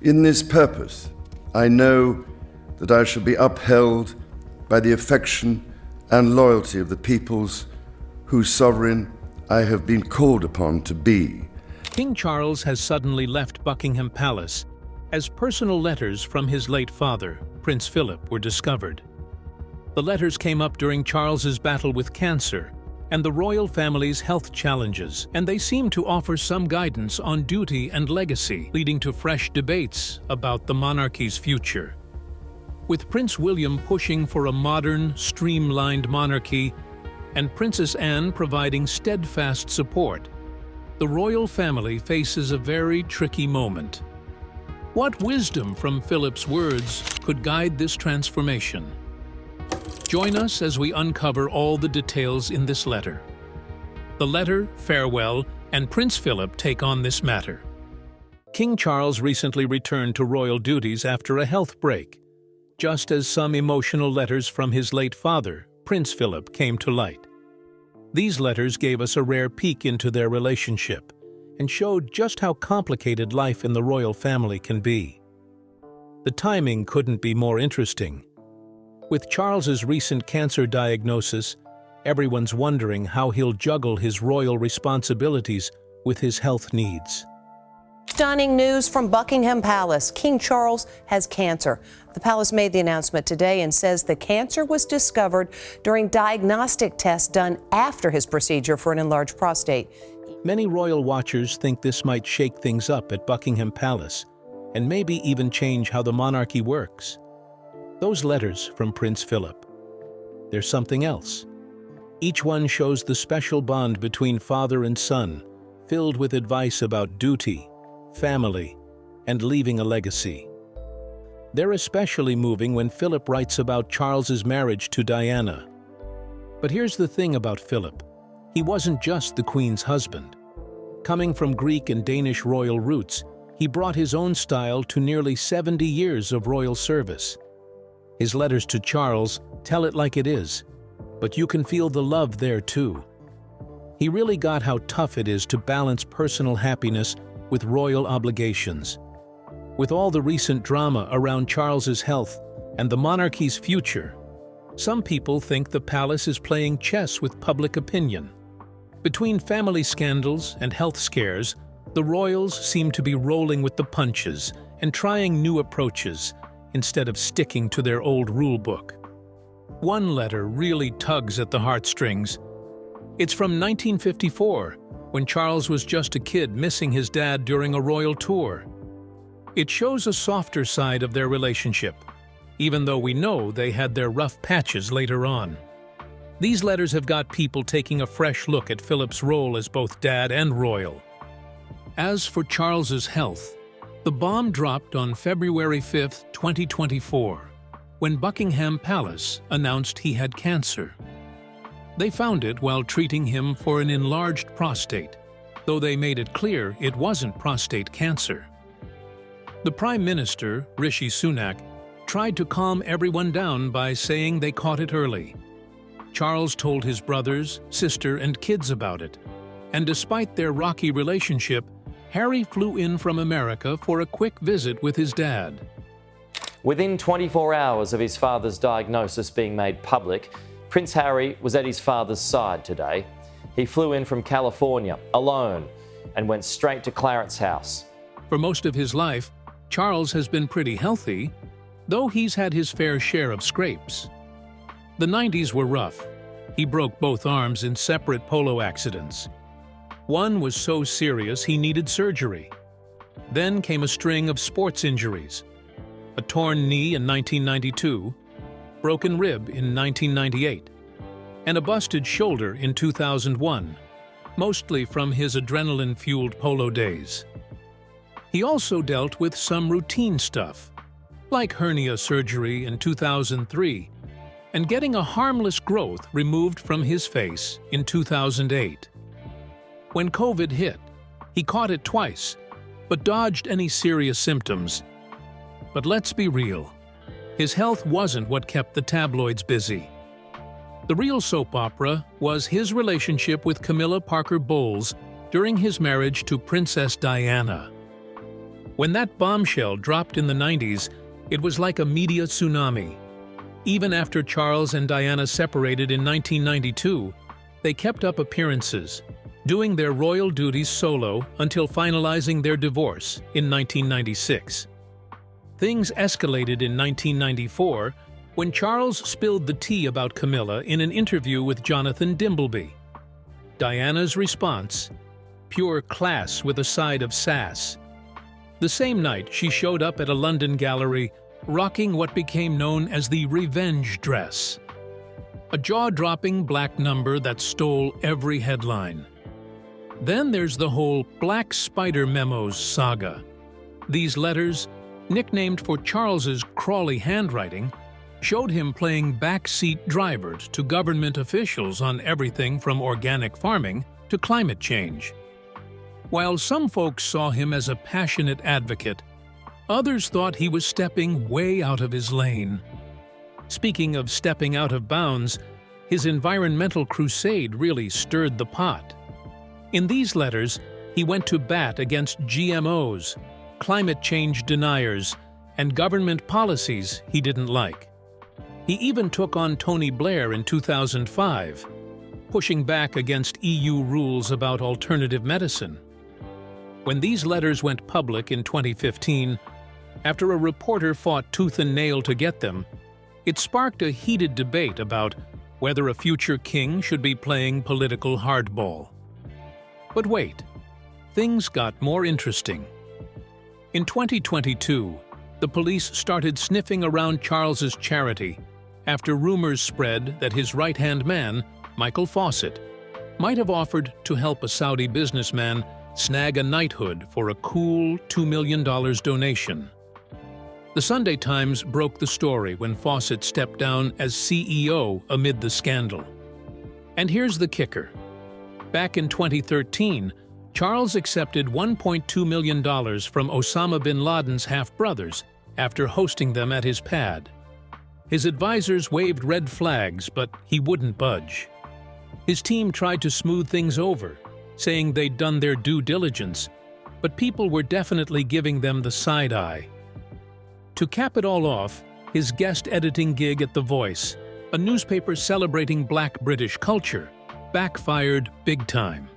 In this purpose, I know that I shall be upheld by the affection and loyalty of the peoples whose sovereign I have been called upon to be. King Charles has suddenly left Buckingham Palace as personal letters from his late father, Prince Philip, were discovered. The letters came up during Charles's battle with cancer and the royal family's health challenges, and they seem to offer some guidance on duty and legacy, leading to fresh debates about the monarchy's future. With Prince William pushing for a modern, streamlined monarchy and Princess Anne providing steadfast support, the royal family faces a very tricky moment. What wisdom from Philip's words could guide this transformation? Join us as we uncover all the details in this letter. The letter, farewell, and Prince Philip take on this matter. King Charles recently returned to royal duties after a health break, just as some emotional letters from his late father, Prince Philip, came to light. These letters gave us a rare peek into their relationship and showed just how complicated life in the royal family can be. The timing couldn't be more interesting. With Charles's recent cancer diagnosis, everyone's wondering how he'll juggle his royal responsibilities with his health needs. Stunning news from Buckingham Palace. King Charles has cancer. The palace made the announcement today and says the cancer was discovered during diagnostic tests done after his procedure for an enlarged prostate. Many royal watchers think this might shake things up at Buckingham Palace and maybe even change how the monarchy works. Those letters from Prince Philip, there's something else. Each one shows the special bond between father and son, filled with advice about duty, family, and leaving a legacy. They're especially moving when Philip writes about Charles's marriage to Diana. But here's the thing about Philip. He wasn't just the Queen's husband. Coming from Greek and Danish royal roots, he brought his own style to nearly 70 years of royal service. His letters to Charles tell it like it is, but you can feel the love there too. He really got how tough it is to balance personal happiness with royal obligations. With all the recent drama around Charles's health and the monarchy's future, some people think the palace is playing chess with public opinion. Between family scandals and health scares, the royals seem to be rolling with the punches and trying new approaches instead of sticking to their old rule book. One letter really tugs at the heartstrings. It's from 1954, when Charles was just a kid missing his dad during a royal tour. It shows a softer side of their relationship, even though we know they had their rough patches later on. These letters have got people taking a fresh look at Philip's role as both dad and royal. As for Charles's health, the bomb dropped on February 5, 2024, when Buckingham Palace announced he had cancer. They found it while treating him for an enlarged prostate, though they made it clear it wasn't prostate cancer. The Prime Minister, Rishi Sunak, tried to calm everyone down by saying they caught it early. Charles told his brothers, sister, and kids about it, and despite their rocky relationship, Harry flew in from America for a quick visit with his dad. Within 24 hours of his father's diagnosis being made public, Prince Harry was at his father's side today. He flew in from California alone and went straight to Clarence's house. For most of his life, Charles has been pretty healthy, though he's had his fair share of scrapes. The 90s were rough. He broke both arms in separate polo accidents. One was so serious he needed surgery. Then came a string of sports injuries. A torn knee in 1992, broken rib in 1998, and a busted shoulder in 2001, mostly from his adrenaline-fueled polo days. He also dealt with some routine stuff, like hernia surgery in 2003, and getting a harmless growth removed from his face in 2008. When COVID hit, he caught it twice, but dodged any serious symptoms. But let's be real, his health wasn't what kept the tabloids busy. The real soap opera was his relationship with Camilla Parker Bowles during his marriage to Princess Diana. When that bombshell dropped in the 90s, it was like a media tsunami. Even after Charles and Diana separated in 1992, they kept up appearances, doing their royal duties solo until finalizing their divorce in 1996. Things escalated in 1994 when Charles spilled the tea about Camilla in an interview with Jonathan Dimbleby. Diana's response: pure class with a side of sass. The same night, she showed up at a London gallery rocking what became known as the revenge dress, a jaw-dropping black number that stole every headline. Then there's the whole Black Spider Memos saga. These letters, nicknamed for Charles's crawly handwriting, showed him playing backseat driver to government officials on everything from organic farming to climate change. While some folks saw him as a passionate advocate, others thought he was stepping way out of his lane. Speaking of stepping out of bounds, his environmental crusade really stirred the pot. In these letters, he went to bat against GMOs, climate change deniers, and government policies he didn't like. He even took on Tony Blair in 2005, pushing back against EU rules about alternative medicine. When these letters went public in 2015, after a reporter fought tooth and nail to get them, it sparked a heated debate about whether a future king should be playing political hardball. But wait, things got more interesting. In 2022, the police started sniffing around Charles's charity after rumors spread that his right-hand man, Michael Fawcett, might have offered to help a Saudi businessman snag a knighthood for a cool $2 million donation. The Sunday Times broke the story when Fawcett stepped down as CEO amid the scandal. And here's the kicker. Back in 2013, Charles accepted $1.2 million from Osama bin Laden's half-brothers after hosting them at his pad. His advisors waved red flags, but he wouldn't budge. His team tried to smooth things over, saying they'd done their due diligence, but people were definitely giving them the side eye. To cap it all off, his guest editing gig at The Voice, a newspaper celebrating Black British culture, backfired big time.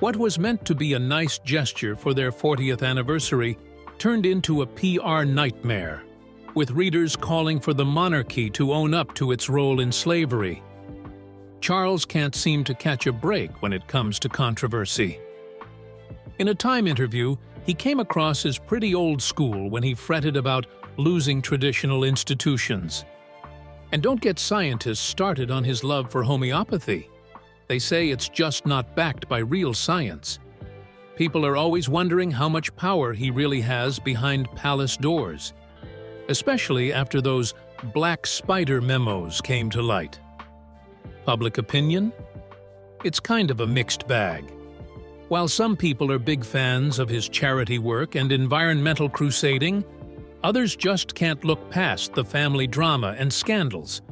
What was meant to be a nice gesture for their 40th anniversary turned into a PR nightmare, with readers calling for the monarchy to own up to its role in slavery. Charles can't seem to catch a break when it comes to controversy. In a Time interview, he came across as pretty old school when he fretted about losing traditional institutions. And don't get scientists started on his love for homeopathy. They say it's just not backed by real science. People are always wondering how much power he really has behind palace doors, especially after those Black Spider Memos came to light. Public opinion? It's kind of a mixed bag. While some people are big fans of his charity work and environmental crusading, others just can't look past the family drama and scandals,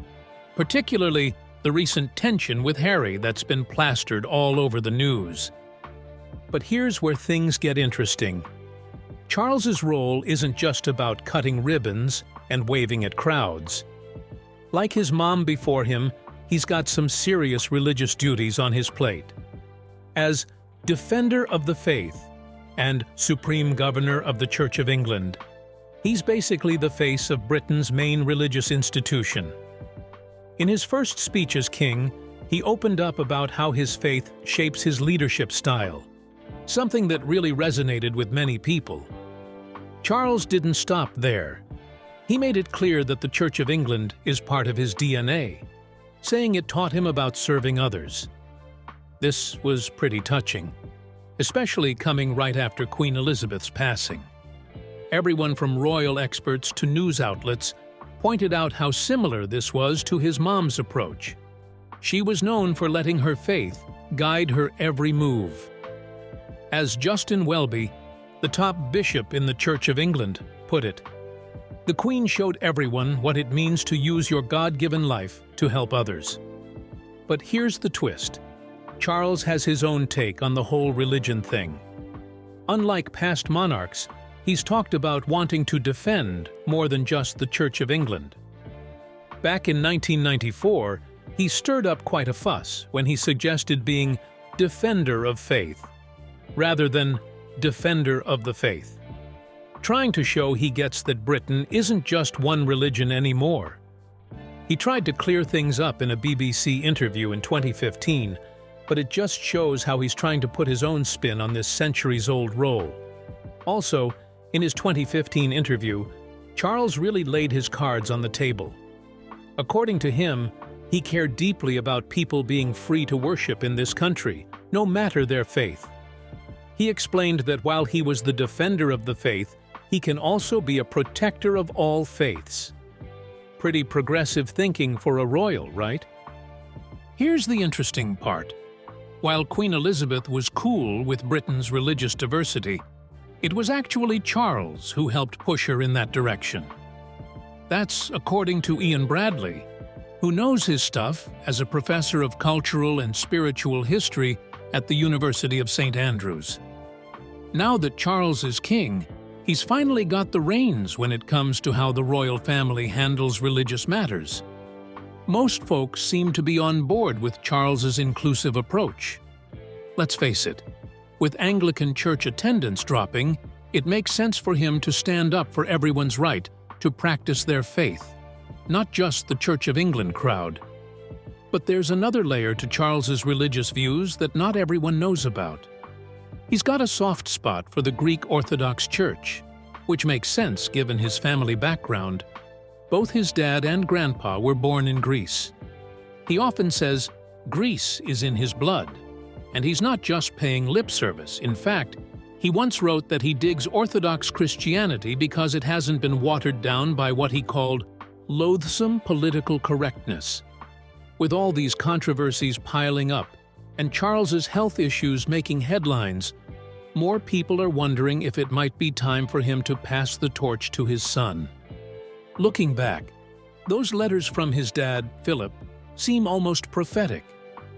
particularly the recent tension with Harry that's been plastered all over the news. But here's where things get interesting. Charles's role isn't just about cutting ribbons and waving at crowds. Like his mom before him, he's got some serious religious duties on his plate. As Defender of the Faith and Supreme Governor of the Church of England, he's basically the face of Britain's main religious institution. In his first speech as king, he opened up about how his faith shapes his leadership style, something that really resonated with many people. Charles didn't stop there. He made it clear that the Church of England is part of his DNA, saying it taught him about serving others. This was pretty touching, especially coming right after Queen Elizabeth's passing. Everyone from royal experts to news outlets pointed out how similar this was to his mom's approach. She was known for letting her faith guide her every move. As Justin Welby, the top bishop in the Church of England, put it, "The Queen showed everyone what it means to use your God-given life to help others." But here's the twist. Charles has his own take on the whole religion thing. Unlike past monarchs, he's talked about wanting to defend more than just the Church of England. Back in 1994, he stirred up quite a fuss when he suggested being defender of faith, rather than defender of the faith, trying to show he gets that Britain isn't just one religion anymore. He tried to clear things up in a BBC interview in 2015, but it just shows how he's trying to put his own spin on this centuries-old role. Also, in his 2015 interview, Charles really laid his cards on the table. According to him, he cared deeply about people being free to worship in this country, no matter their faith. He explained that while he was the defender of the faith, he can also be a protector of all faiths. Pretty progressive thinking for a royal, right? Here's the interesting part. While Queen Elizabeth was cool with Britain's religious diversity, it was actually Charles who helped push her in that direction. That's according to Ian Bradley, who knows his stuff as a professor of cultural and spiritual history at the University of St. Andrews. Now that Charles is king, he's finally got the reins when it comes to how the royal family handles religious matters. Most folks seem to be on board with Charles's inclusive approach. Let's face it, with Anglican church attendance dropping, it makes sense for him to stand up for everyone's right to practice their faith, not just the Church of England crowd. But there's another layer to Charles's religious views that not everyone knows about. He's got a soft spot for the Greek Orthodox Church, which makes sense given his family background. Both his dad and grandpa were born in Greece. He often says Greece is in his blood, and he's not just paying lip service. In fact, he once wrote that he digs Orthodox Christianity because it hasn't been watered down by what he called loathsome political correctness. With all these controversies piling up and Charles's health issues making headlines, more people are wondering if it might be time for him to pass the torch to his son. Looking back, those letters from his dad, Philip, seem almost prophetic.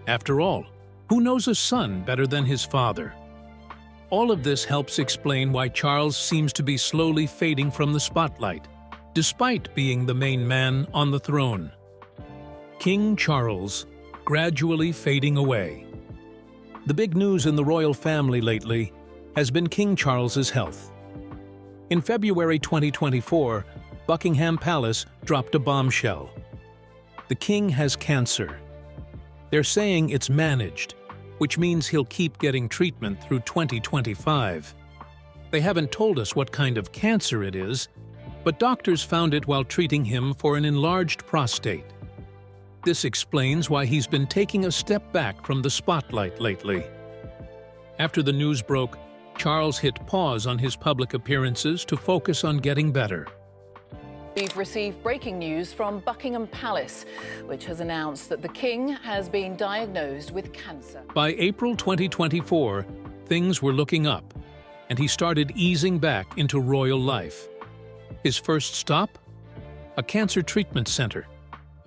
After all, who knows a son better than his father? All of this helps explain why Charles seems to be slowly fading from the spotlight, despite being the main man on the throne. King Charles, gradually fading away. The big news in the royal family lately has been King Charles's health. In February 2024, Buckingham Palace dropped a bombshell. The king has cancer. They're saying it's managed, which means he'll keep getting treatment through 2025. They haven't told us what kind of cancer it is, but doctors found it while treating him for an enlarged prostate. This explains why he's been taking a step back from the spotlight lately. After the news broke, Charles hit pause on his public appearances to focus on getting better. We've received breaking news from Buckingham Palace, which has announced that the king has been diagnosed with cancer. By April 2024, things were looking up, and he started easing back into royal life. His first stop? A cancer treatment center.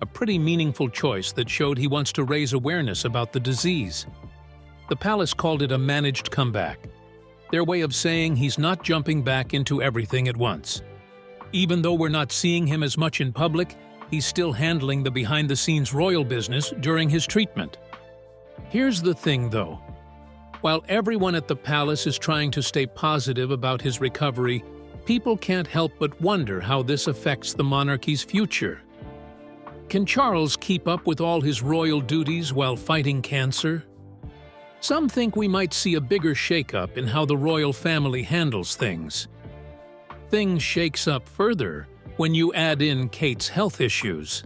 A pretty meaningful choice that showed he wants to raise awareness about the disease. The palace called it a managed comeback, their way of saying he's not jumping back into everything at once. Even though we're not seeing him as much in public, he's still handling the behind-the-scenes royal business during his treatment. Here's the thing, though. While everyone at the palace is trying to stay positive about his recovery, people can't help but wonder how this affects the monarchy's future. Can Charles keep up with all his royal duties while fighting cancer? Some think we might see a bigger shakeup in how the royal family handles things. Things shakes up further when you add in Kate's health issues.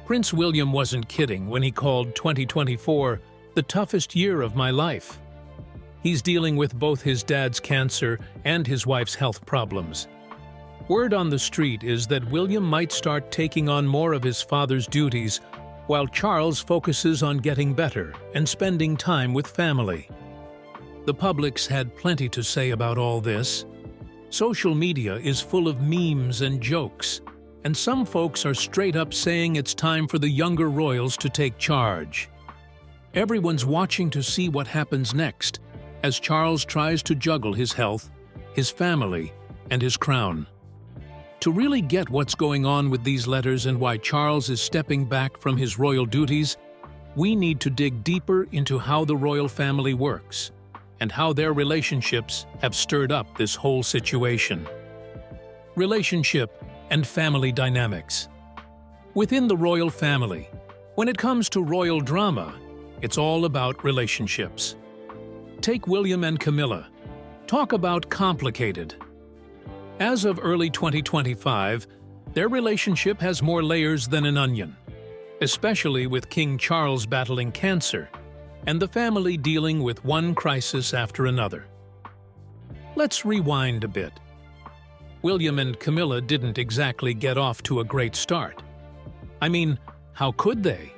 Prince William wasn't kidding when he called 2024 the toughest year of my life. He's dealing with both his dad's cancer and his wife's health problems. Word on the street is that William might start taking on more of his father's duties, while Charles focuses on getting better and spending time with family. The public's had plenty to say about all this. Social media is full of memes and jokes, and some folks are straight up saying it's time for the younger royals to take charge. Everyone's watching to see what happens next, as Charles tries to juggle his health his family, and his crown. To really get what's going on with these letters and why Charles is stepping back from his royal duties, we need to dig deeper into how the royal family works and how their relationships have stirred up this whole situation. Relationship and family dynamics. Within the royal family, when it comes to royal drama, it's all about relationships. Take William and Camilla. Talk about complicated. As of early 2025, their relationship has more layers than an onion, especially with King Charles battling cancer and the family dealing with one crisis after another. Let's rewind a bit. William and Camilla didn't exactly get off to a great start. I mean, how could they?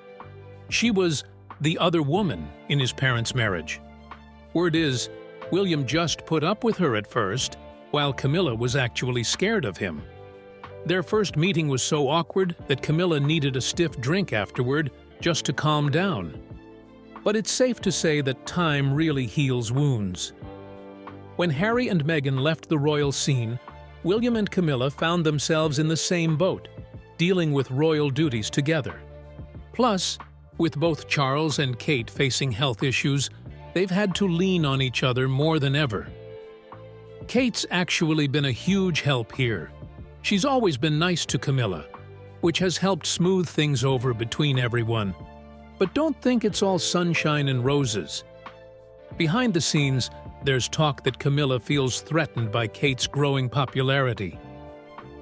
She was the other woman in his parents' marriage. Word is, William just put up with her at first, while Camilla was actually scared of him. Their first meeting was so awkward that Camilla needed a stiff drink afterward just to calm down. But it's safe to say that time really heals wounds. When Harry and Meghan left the royal scene, William and Camilla found themselves in the same boat, dealing with royal duties together. Plus, with both Charles and Kate facing health issues, they've had to lean on each other more than ever. Kate's actually been a huge help here. She's always been nice to Camilla, which has helped smooth things over between everyone. But don't think it's all sunshine and roses. Behind the scenes, there's talk that Camilla feels threatened by Kate's growing popularity.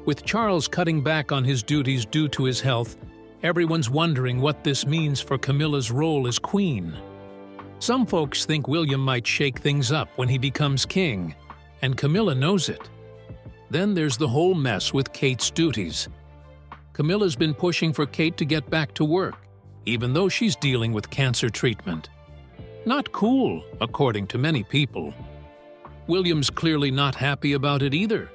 With Charles cutting back on his duties due to his health, everyone's wondering what this means for Camilla's role as queen. Some folks think William might shake things up when he becomes king, and Camilla knows it. Then there's the whole mess with Kate's duties. Camilla's been pushing for Kate to get back to work, even though she's dealing with cancer treatment. Not cool, according to many people. William's clearly not happy about it either.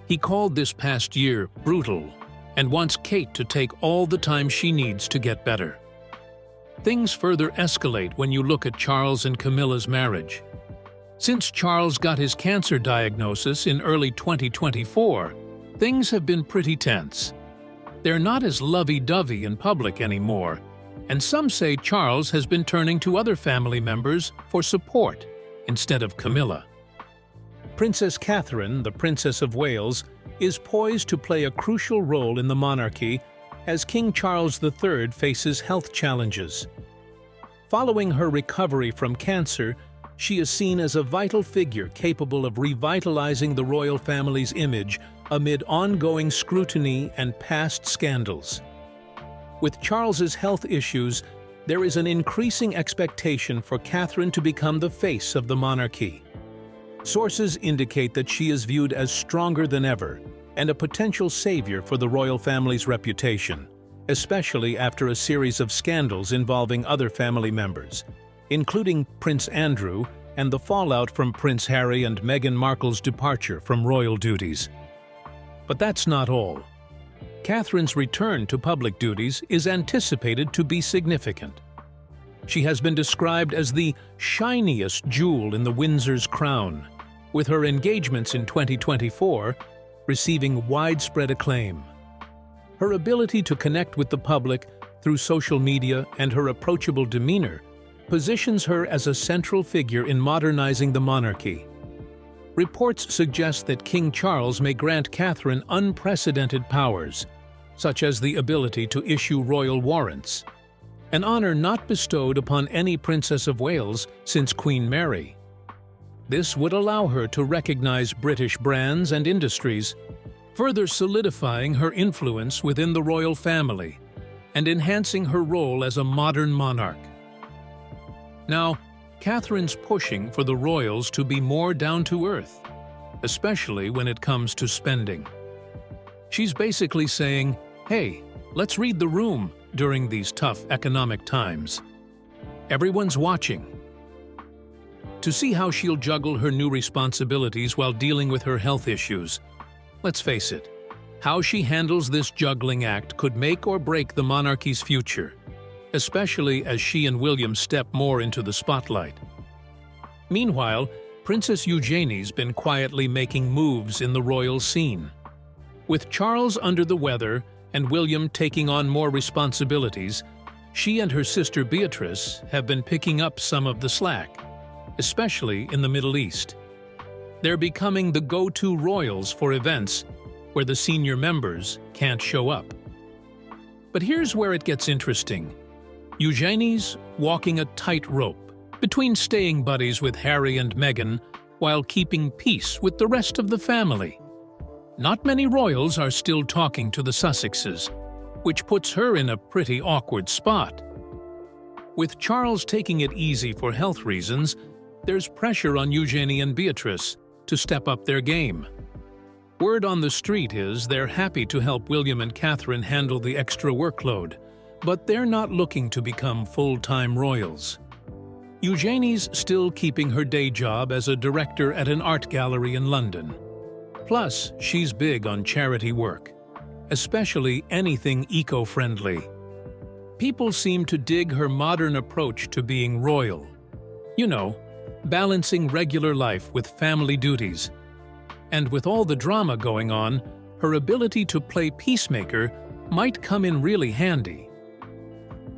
He called this past year brutal and wants Kate to take all the time she needs to get better. Things further escalate when you look at Charles and Camilla's marriage. Since Charles got his cancer diagnosis in early 2024, things have been pretty tense. They're not as lovey-dovey in public anymore, and some say Charles has been turning to other family members for support instead of Camilla. Princess Catherine, the Princess of Wales, is poised to play a crucial role in the monarchy as King Charles III faces health challenges. Following her recovery from cancer, she is seen as a vital figure capable of revitalizing the royal family's image amid ongoing scrutiny and past scandals. With Charles's health issues, there is an increasing expectation for Catherine to become the face of the monarchy. Sources indicate that she is viewed as stronger than ever and a potential savior for the royal family's reputation, especially after a series of scandals involving other family members, including Prince Andrew and the fallout from Prince Harry and Meghan Markle's departure from royal duties. But that's not all. Catherine's return to public duties is anticipated to be significant. She has been described as the shiniest jewel in the Windsor's crown, with her engagements in 2024 receiving widespread acclaim. Her ability to connect with the public through social media and her approachable demeanor positions her as a central figure in modernizing the monarchy. Reports suggest that King Charles may grant Catherine unprecedented powers, such as the ability to issue royal warrants, an honor not bestowed upon any Princess of Wales since Queen Mary. This would allow her to recognize British brands and industries, further solidifying her influence within the royal family and enhancing her role as a modern monarch. Now, Catherine's pushing for the royals to be more down-to-earth, especially when it comes to spending. She's basically saying, hey, let's read the room during these tough economic times. Everyone's watching. To see how she'll juggle her new responsibilities while dealing with her health issues. Let's face it, how she handles this juggling act could make or break the monarchy's future, especially as she and William step more into the spotlight. Meanwhile, Princess Eugenie's been quietly making moves in the royal scene. With Charles under the weather and William taking on more responsibilities, she and her sister Beatrice have been picking up some of the slack, especially in the Middle East. They're becoming the go-to royals for events where the senior members can't show up. But here's where it gets interesting. Eugenie's walking a tightrope between staying buddies with Harry and Meghan while keeping peace with the rest of the family. Not many royals are still talking to the Sussexes, which puts her in a pretty awkward spot. With Charles taking it easy for health reasons, there's pressure on Eugenie and Beatrice to step up their game. Word on the street is they're happy to help William and Catherine handle the extra workload, but they're not looking to become full-time royals. Eugenie's still keeping her day job as a director at an art gallery in London. Plus, she's big on charity work, especially anything eco-friendly. People seem to dig her modern approach to being royal. You know, balancing regular life with family duties. And with all the drama going on, her ability to play peacemaker might come in really handy.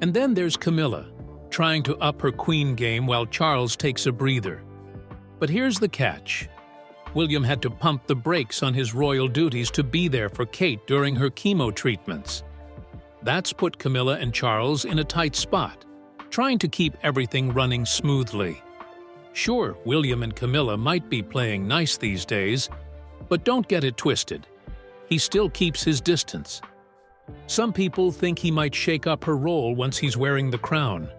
And then there's Camilla, trying to up her queen game while Charles takes a breather. But here's the catch. William had to pump the brakes on his royal duties to be there for Kate during her chemo treatments. That's put Camilla and Charles in a tight spot, trying to keep everything running smoothly. Sure, William and Camilla might be playing nice these days, but don't get it twisted. He still keeps his distance. Some people think he might shake up her role once he's wearing the crown.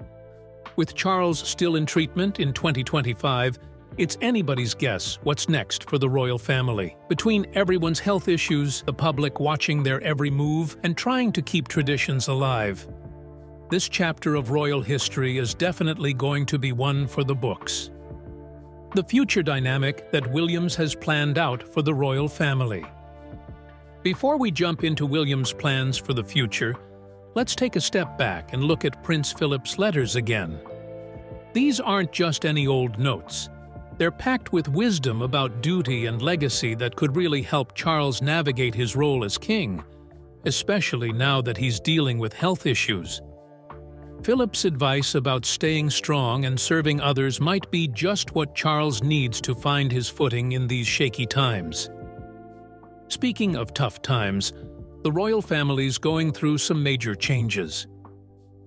With Charles still in treatment in 2025, it's anybody's guess what's next for the royal family. Between everyone's health issues, the public watching their every move, and trying to keep traditions alive, this chapter of royal history is definitely going to be one for the books. The future dynamic that Williams has planned out for the royal family. Before we jump into William's plans for the future, let's take a step back and look at Prince Philip's letters again. These aren't just any old notes. They're packed with wisdom about duty and legacy that could really help Charles navigate his role as king, especially now that he's dealing with health issues. Philip's advice about staying strong and serving others might be just what Charles needs to find his footing in these shaky times. Speaking of tough times, the royal family's going through some major changes.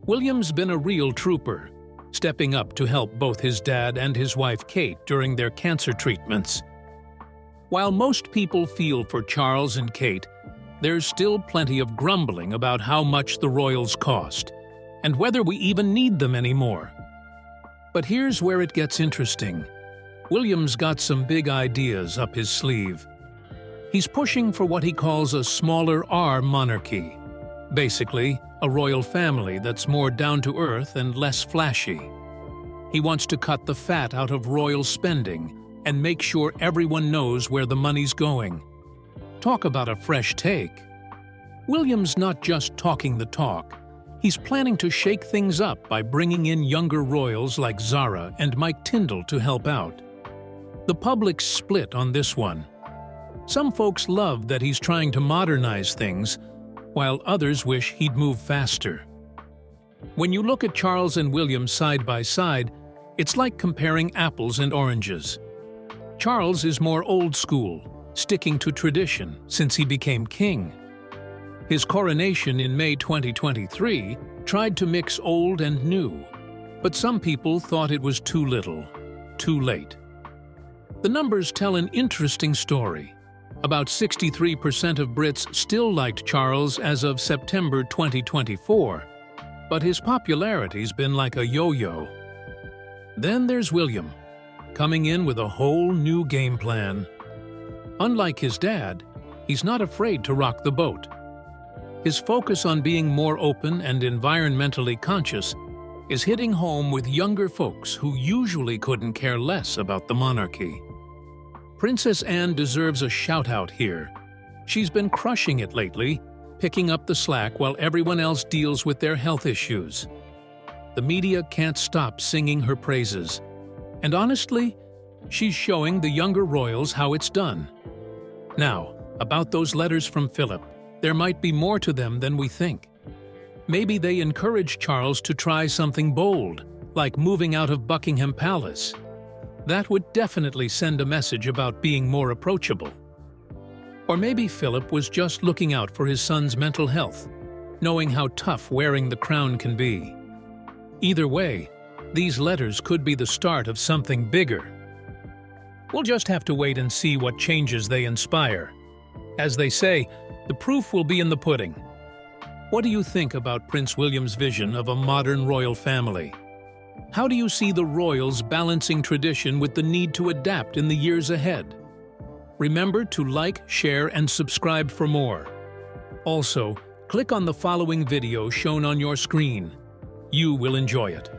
William's been a real trooper, stepping up to help both his dad and his wife Kate during their cancer treatments. While most people feel for Charles and Kate, there's still plenty of grumbling about how much the royals cost, and whether we even need them anymore. But here's where it gets interesting. William's got some big ideas up his sleeve. He's pushing for what he calls a smaller R monarchy. Basically, a royal family that's more down-to-earth and less flashy. He wants to cut the fat out of royal spending and make sure everyone knows where the money's going. Talk about a fresh take. William's not just talking the talk. He's planning to shake things up by bringing in younger royals like Zara and Mike Tyndall to help out. The public's split on this one. Some folks love that he's trying to modernize things, while others wish he'd move faster. When you look at Charles and William side by side, it's like comparing apples and oranges. Charles is more old school, sticking to tradition since he became king. His coronation in May 2023 tried to mix old and new, but some people thought it was too little, too late. The numbers tell an interesting story. About 63% of Brits still liked Charles as of September 2024, but his popularity's been like a yo-yo. Then there's William, coming in with a whole new game plan. Unlike his dad, he's not afraid to rock the boat. His focus on being more open and environmentally conscious is hitting home with younger folks who usually couldn't care less about the monarchy. Princess Anne deserves a shout-out here. She's been crushing it lately, picking up the slack while everyone else deals with their health issues. The media can't stop singing her praises. And honestly, She's showing the younger royals how it's done. Now, about those letters from Philip, there might be more to them than we think. Maybe they encourage Charles to try something bold, like moving out of Buckingham Palace. That would definitely send a message about being more approachable. Or maybe Philip was just looking out for his son's mental health, knowing how tough wearing the crown can be. Either way, these letters could be the start of something bigger. We'll just have to wait and see what changes they inspire. As they say, the proof will be in the pudding. What do you think about Prince William's vision of a modern royal family? How do you see the royals balancing tradition with the need to adapt in the years ahead? Remember to like, share, and subscribe for more. Also, click on the following video shown on your screen. You will enjoy it.